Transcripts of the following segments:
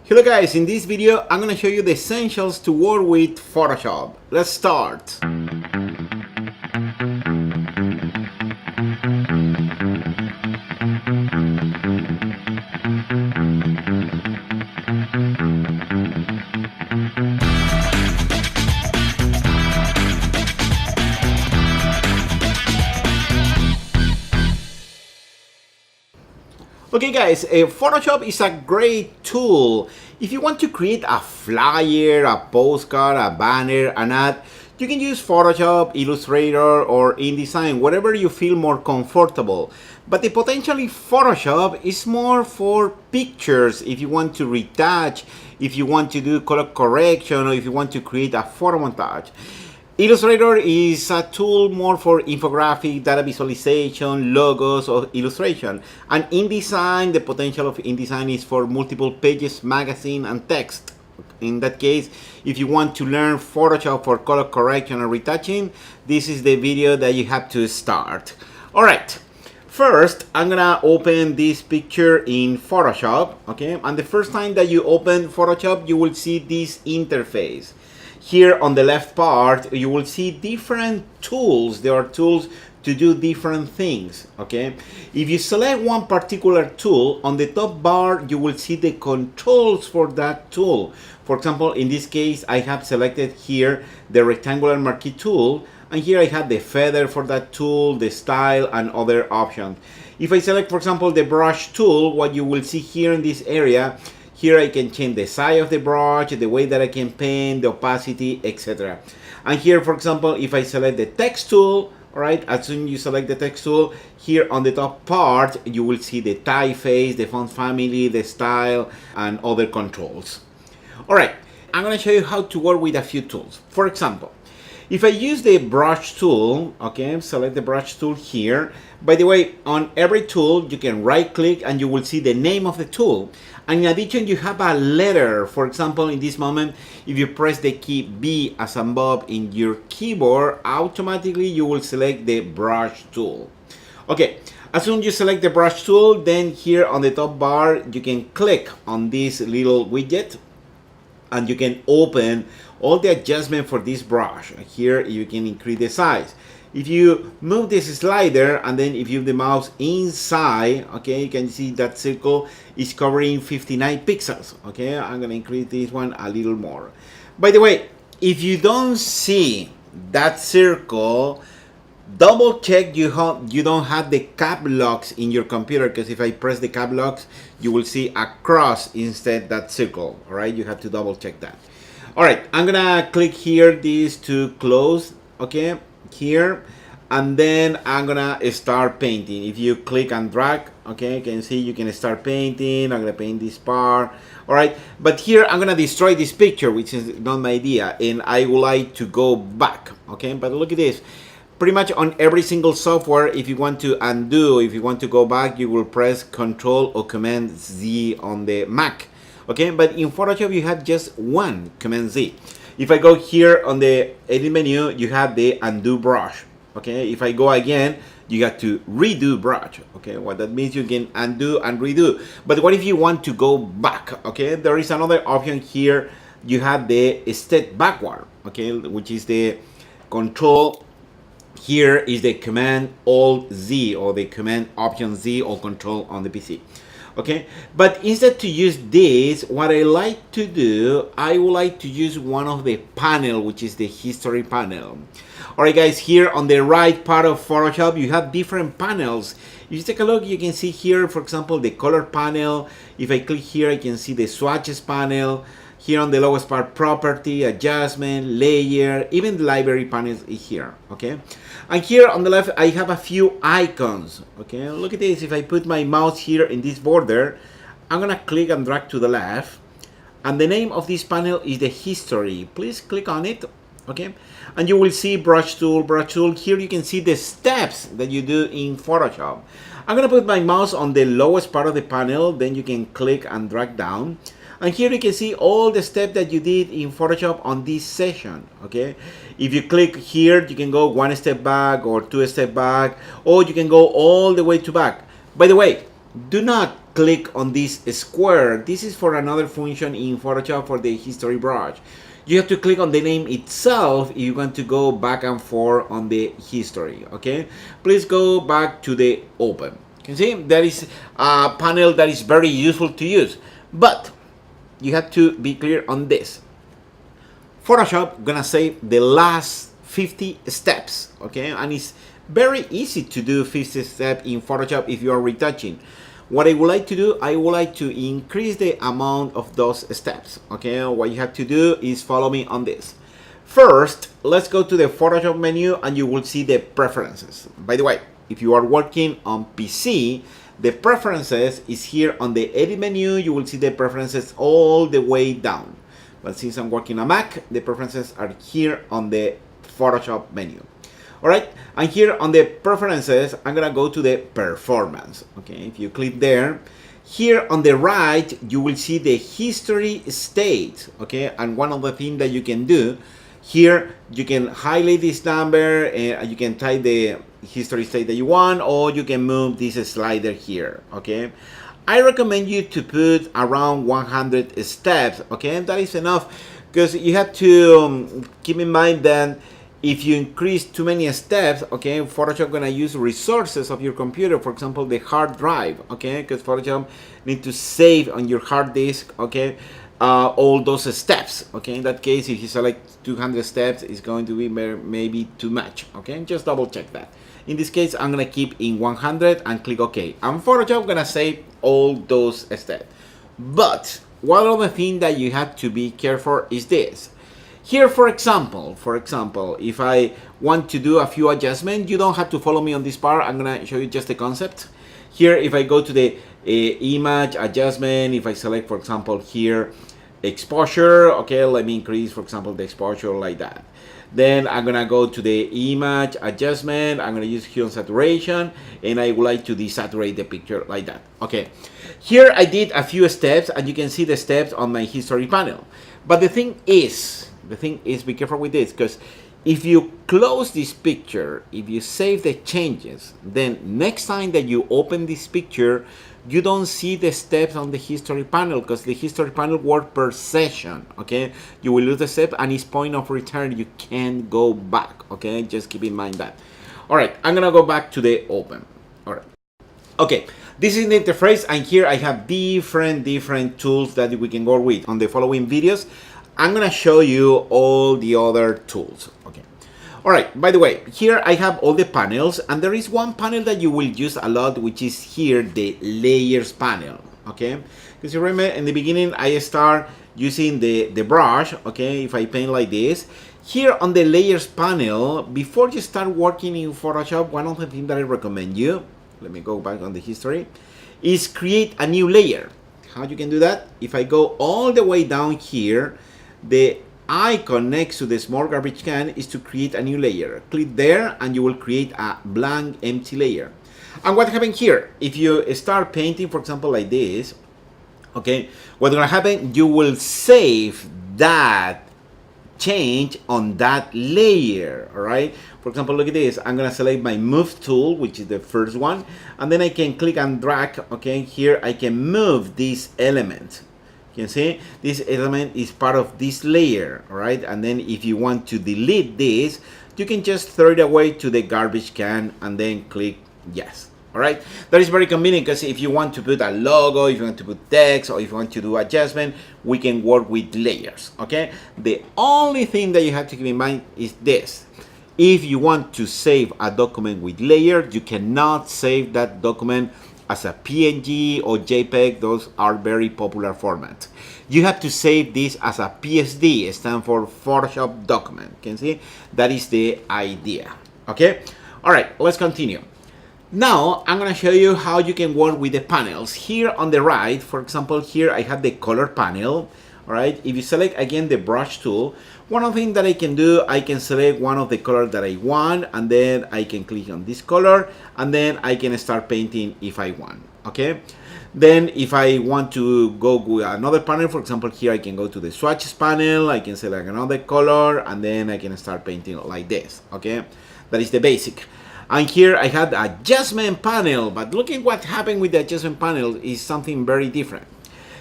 Hello guys, in this video I'm gonna show you the essentials to work with Photoshop. Let's start. Okay guys, Photoshop is a great tool. If you want to create a flyer, a postcard, a banner, an ad, you can use Photoshop, Illustrator, or InDesign, whatever you feel more comfortable. But the potentially Photoshop is more for pictures, if you want to retouch, if you want to do color correction, or if you want to create a photo montage. Illustrator is a tool more for infographic, data visualization, logos, or illustration. And InDesign, the potential of InDesign is for multiple pages, magazine, and text. In that case, if you want to learn Photoshop for color correction and retouching, this is the video that you have to start. Alright, first I'm gonna open this picture in Photoshop, okay? And the first time that you open Photoshop, you will see this interface. Here on the left part, you will see different tools. There are tools to do different things, okay? If you select one particular tool, on the top bar, you will see the controls for that tool. For example, in this case, I have selected here the rectangular marquee tool, and here I have the feather for that tool, the style, and other options. If I select, for example, the brush tool, what you will see here in this area, here I can change the size of the brush, the way that I can paint, the opacity, etc. And here, for example, if I select the text tool, all right, as soon as you select the text tool, here on the top part, you will see the typeface, the font family, the style, and other controls. All right, I'm gonna show you how to work with a few tools. For example, if I use the brush tool, okay, select the brush tool here. By the way, on every tool, you can right click and you will see the name of the tool. And in addition, you have a letter. For example, in this moment, if you press the key B as above in your keyboard, automatically you will select the brush tool. Okay, as soon as you select the brush tool, then here on the top bar, you can click on this little widget and you can open all the adjustment for this brush. Here you can increase the size. If you move this slider and then if you move the mouse inside, okay, you can see that circle is covering 59 pixels. Okay, I'm gonna increase this one a little more. By the way, if you don't see that circle, double check you don't have the cap locks in your computer, because if I press the cap locks, you will see a cross instead that circle. All right, you have to double check that. All right, I'm gonna click here this to close, okay, here, and then I'm gonna start painting. If you click and drag, okay, you can see you can start painting. I'm gonna paint this part. All right, but here I'm gonna destroy this picture, which is not my idea, and I would like to go back, okay? But look at this. Pretty much on every single software, if you want to undo, if you want to go back, you will press Control or Command Z on the Mac. Okay, but in Photoshop you have just one Command Z. If I go here on the edit menu, you have the undo brush. Okay, if I go again, you have to redo brush. Okay, what that means, you can undo and redo. But what if you want to go back? Okay, there is another option here. You have the step backward. Okay, which is the control. Here is the Command Alt Z or the Command Option Z or Control on the PC. Okay, but instead to use this, what I like to do, I would like to use one of the panel, which is the history panel. All right, guys, here on the right part of Photoshop, you have different panels. If you take a look, you can see here, for example, the color panel. If I click here, I can see the swatches panel. Here on the lowest part, property, adjustment, layer, even the library panels is here, okay? And here on the left, I have a few icons, okay? Look at this. If I put my mouse here in this border, I'm gonna click and drag to the left. And the name of this panel is the history. Please click on it, okay? And you will see brush tool, brush tool. Here you can see the steps that you do in Photoshop. I'm gonna put my mouse on the lowest part of the panel, then you can click and drag down. And here you can see all the steps that you did in Photoshop on this session, okay? If you click here, you can go one step back or two step back, or you can go all the way to back. By the way, do not click on this square. This is for another function in Photoshop for the history brush. You have to click on the name itself if you want to go back and forth on the history. Okay, please go back to the open. You can see there is a panel that is very useful to use, but you have to be clear on this. Photoshop gonna save the last 50 steps, okay, and it's very easy to do 50 steps in Photoshop if you are retouching. What I would like to do, I would like to increase the amount of those steps, okay. What you have to do is follow me on this. First, let's go to the Photoshop menu and you will see the preferences. By the way, if you are working on PC, the preferences is here on the edit menu. You will see the preferences all the way down. But since I'm working on Mac, the preferences are here on the Photoshop menu. All right, and here on the preferences, I'm gonna go to the performance. Okay, if you click there, here on the right, you will see the history state. Okay, and one of the things that you can do here, you can highlight this number and you can type the history state that you want, or you can move this slider here. Okay, I recommend you to put around 100 steps. Okay, and that is enough, because you have to keep in mind that if you increase too many steps, okay, Photoshop gonna use resources of your computer, for example, the hard drive, okay, because Photoshop need to save on your hard disk, okay, all those steps, okay. In that case, if you select 200 steps, it's going to be maybe too much, okay. Just double check that. In this case, I'm gonna keep in 100 and click OK. And Photoshop gonna save all those steps. But one of the things that you have to be careful is this. Here, for example, if I want to do a few adjustments, you don't have to follow me on this part. I'm gonna show you just the concept. Here, if I go to the image adjustment, if I select, for example, here, exposure, okay, let me increase, for example, the exposure like that. Then I'm gonna go to the image adjustment. I'm gonna use hue and saturation, and I would like to desaturate the picture like that. Okay, here I did a few steps, and you can see the steps on my history panel. But the thing is, be careful with this, because if you close this picture, if you save the changes, then next time that you open this picture, you don't see the steps on the history panel, because the history panel works per session, okay? You will lose the step, and its point of return, you can't go back, okay? Just keep in mind that. All right, I'm gonna go back to the open. All right. Okay, this is the interface, and here I have different tools that we can go with. On the following videos, I'm gonna show you all the other tools, okay? All right, by the way, here I have all the panels, and there is one panel that you will use a lot, which is here, the layers panel, okay? Because you remember in the beginning, I start using the brush, okay? If I paint like this, here on the layers panel, before you start working in Photoshop, one of the things that I recommend you, let me go back on the history, is create a new layer. How you can do that? If I go all the way down here, the icon next to the small garbage can is to create a new layer. Click there and you will create a blank empty layer. And what happens here, if you start painting, for example, like this, okay, what's gonna happen, you will save that change on that layer. All right, for example, look at this. I'm gonna select my move tool, which is the first one, and then I can click and drag. Okay, here I can move this element. You can see this element is part of this layer, all right? And then if you want to delete this, you can just throw it away to the garbage can and then click yes. All right, that is very convenient, because if you want to put a logo, if you want to put text, or if you want to do adjustment, we can work with layers, okay? The only thing that you have to keep in mind is this. If you want to save a document with layers, you cannot save that document as a PNG or JPEG. Those are very popular formats. You have to save this as a PSD, stand for Photoshop document. You can see that is the idea, okay? All right, let's continue. Now, I'm gonna show you how you can work with the panels. Here on the right, for example, here I have the color panel, all right? If you select again the brush tool, one of the things that I can do, I can select one of the colors that I want, and then I can click on this color, and then I can start painting if I want, okay? Then if I want to go with another panel, for example, here I can go to the swatches panel, I can select another color, and then I can start painting like this, okay? That is the basic. And here I had the adjustment panel, but look at what happened with the adjustment panel is something very different.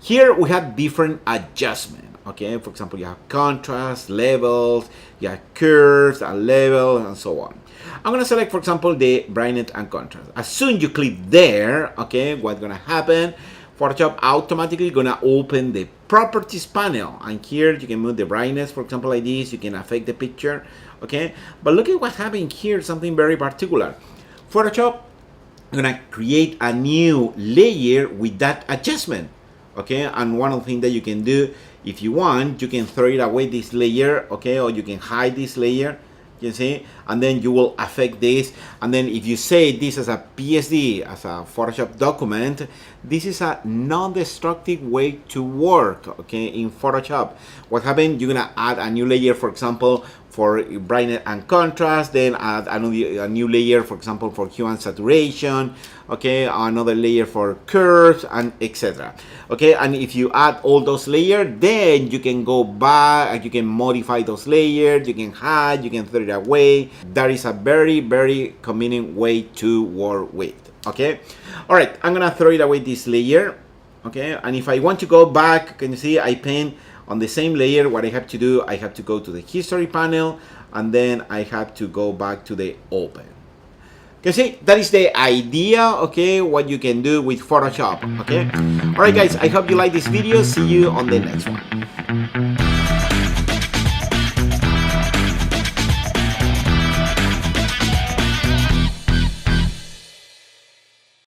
Here we have different adjustment. Okay, for example, you have contrast, levels, you have curves and levels and so on. I'm gonna select, for example, the brightness and contrast. As soon as you click there, okay, what's gonna happen? Photoshop automatically gonna open the properties panel, and here you can move the brightness, for example, like this. You can affect the picture, okay. But look at what happened here, something very particular. Photoshop gonna create a new layer with that adjustment, okay. And one of the things that you can do, if you want, you can throw it away, this layer, okay, or you can hide this layer. You see, and then you will affect this, and then if you save this as a PSD, as a Photoshop document, this is a non-destructive way to work, okay, in Photoshop. What happened, you're gonna add a new layer, for example, for brightness and contrast, then add a new layer, for example, for hue and saturation, okay, another layer for curves, and etc. Okay, and if you add all those layers, then you can go back and you can modify those layers, you can hide, you can throw it away. That is a very, very convenient way to work with, okay. All right, I'm gonna throw it away, this layer, okay. And if I want to go back, can you see I paint on the same layer? What I have to do, I have to go to the history panel, and then I have to go back to the open. You see, that is the idea, okay, what you can do with Photoshop, okay. All right, guys, I hope you like this video. See you on the next one.